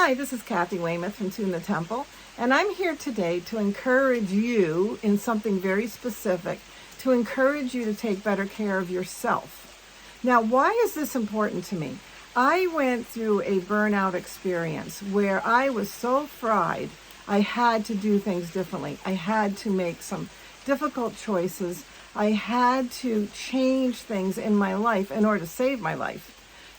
Hi, this is Kathy Weymouth from Tune the Temple, and I'm here today to encourage you in something very specific, to encourage you to take better care of yourself. Now, why is this important to me? I went through a burnout experience where I was so fried, I had to do things differently. I had to make some difficult choices. I had to change things in my life in order to save my life.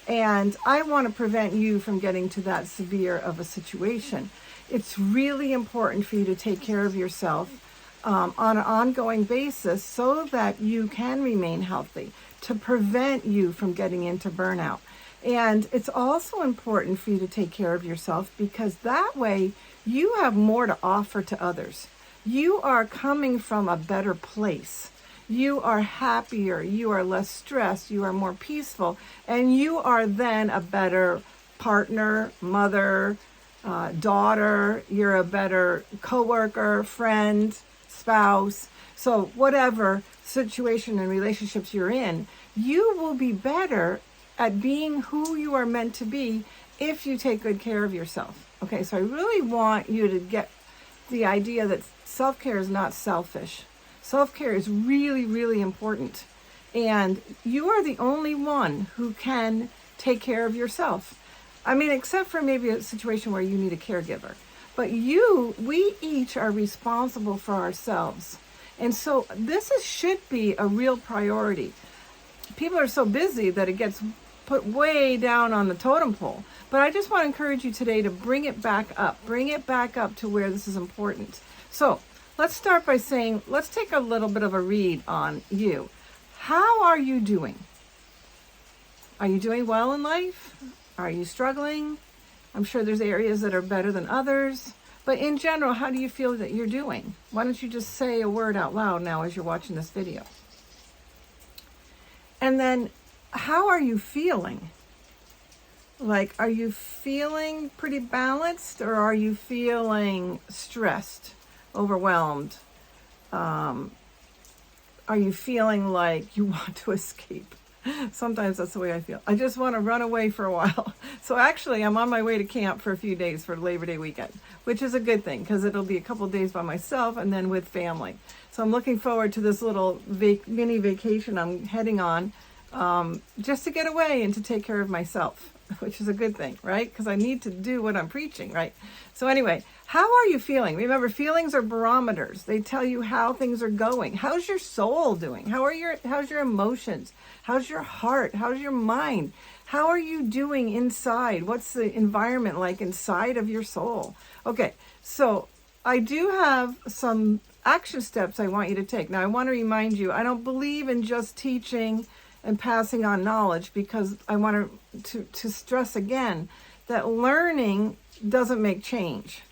And I want to prevent you from getting to that severe of a situation. It's really important for you to take care of yourself on an ongoing basis so that you can remain healthy, to prevent you from getting into burnout. And it's also important for you to take care of yourself because that way you have more to offer to others. You are coming from a better place. You are happier, you are less stressed, you are more peaceful, and you are then a better partner, mother, daughter, you're a better coworker, friend, spouse. So whatever situation and relationships you're in, you will be better at being who you are meant to be if you take good care of yourself. Okay, so I really want you to get the idea that self-care is not selfish. Self-care is really, really important. And you are the only one who can take care of yourself. I mean, except for maybe a situation where you need a caregiver. But we each are responsible for ourselves. And so should be a real priority. People are so busy that it gets put way down on the totem pole. But I just want to encourage you today to bring it back up. Bring it back up to where this is important. So let's start by saying, let's take a little bit of a read on you. How are you doing? Are you doing well in life? Are you struggling? I'm sure there's areas that are better than others. But in general, how do you feel that you're doing? Why don't you just say a word out loud now as you're watching this video? And then, how are you feeling? Like, are you feeling pretty balanced or are you feeling stressed? Overwhelmed? Are you feeling like you want to escape? Sometimes that's the way I feel. I just want to run away for a while. So actually, I'm on my way to camp for a few days for Labor Day weekend, which is a good thing because it'll be a couple of days by myself and then with family. So I'm looking forward to this little mini vacation I'm heading on just to get away and to take care of myself, which is a good thing, right? Because I need to do what I'm preaching, right? So anyway, how are you feeling? Remember, feelings are barometers. They tell you how things are going. How's your soul doing? How's your emotions? How's your heart? How's your mind? How are you doing inside? What's the environment like inside of your soul? Okay, so I do have some action steps I want you to take. Now, I want to remind you, I don't believe in just teaching and passing on knowledge because I want to stress again that learning doesn't make change.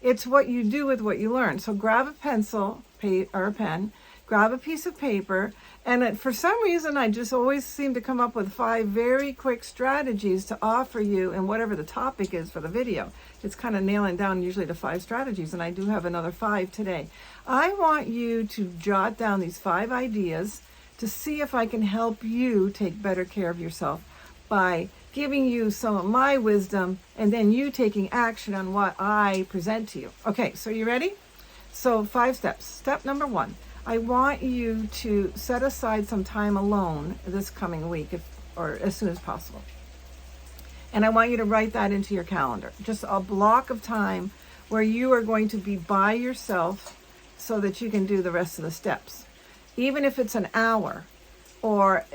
It's what you do with what you learn. So grab a pencil or a pen, grab a piece of paper, and for some reason I just always seem to come up with 5 very quick strategies to offer you, and whatever the topic is for the video. It's kind of nailing down usually to 5 strategies, and I do have another 5 today. I want you to jot down these 5 ideas to see if I can help you take better care of yourself by giving you some of my wisdom and then you taking action on what I present to you. Okay, so you ready? So 5 steps. Step number 1, I want you to set aside some time alone this coming week or as soon as possible. And I want you to write that into your calendar. Just a block of time where you are going to be by yourself so that you can do the rest of the steps. Even if it's an hour or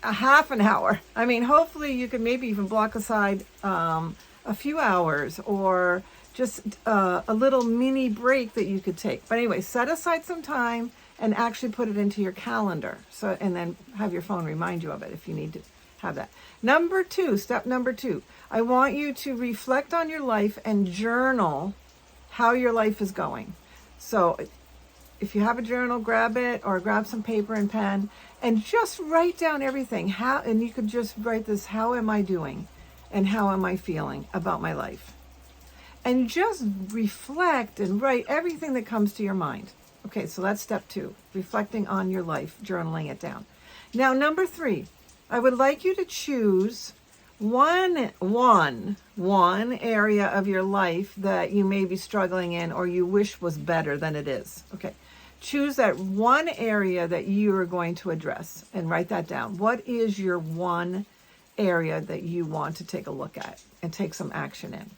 a half an hour. I mean, hopefully you can maybe even block aside a few hours or just a little mini break that you could take. But anyway, set aside some time and actually put it into your calendar. So, and then have your phone remind you of it if you need to have that. Step number 2, I want you to reflect on your life and journal how your life is going. So if you have a journal, grab it or grab some paper and pen and just write down everything. And you could just write this, how am I doing? And how am I feeling about my life? And just reflect and write everything that comes to your mind. Okay, so that's step 2, reflecting on your life, journaling it down. Now, number 3, I would like you to choose One area of your life that you may be struggling in or you wish was better than it is. Okay. Choose that one area that you are going to address and write that down. What is your one area that you want to take a look at and take some action in?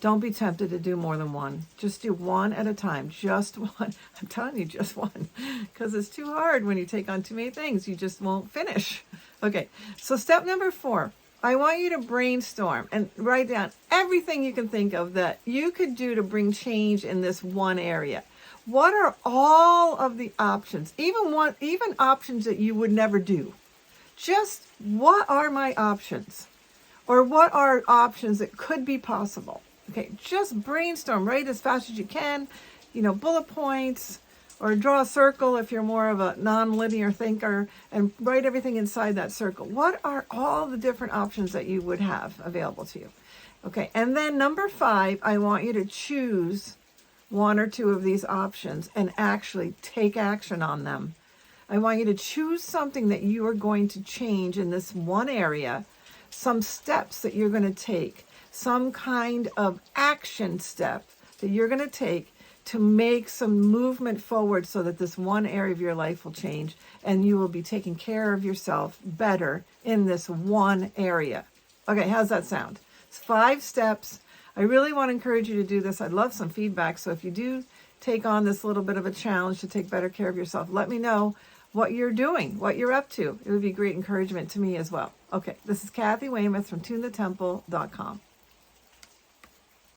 Don't be tempted to do more than one. Just do one at a time. Just one. I'm telling you, just one. Because it's too hard when you take on too many things. You just won't finish. Okay, so step number 4. I want you to brainstorm and write down everything you can think of that you could do to bring change in this one area. What are all of the options? Even options that you would never do. Just what are my options? Or what are options that could be possible? Okay, just brainstorm, write as fast as you can, bullet points, or draw a circle if you're more of a non-linear thinker, and write everything inside that circle. What are all the different options that you would have available to you? Okay, and then number 5, I want you to choose one or two of these options and actually take action on them. I want you to choose something that you are going to change in this one area, some steps that you're going to take, some kind of action step that you're going to take to make some movement forward so that this one area of your life will change and you will be taking care of yourself better in this one area. Okay, how's that sound? It's 5 steps. I really want to encourage you to do this. I'd love some feedback. So if you do take on this little bit of a challenge to take better care of yourself, let me know what you're doing, what you're up to. It would be great encouragement to me as well. Okay, this is Kathy Weymouth from tunethetemple.com.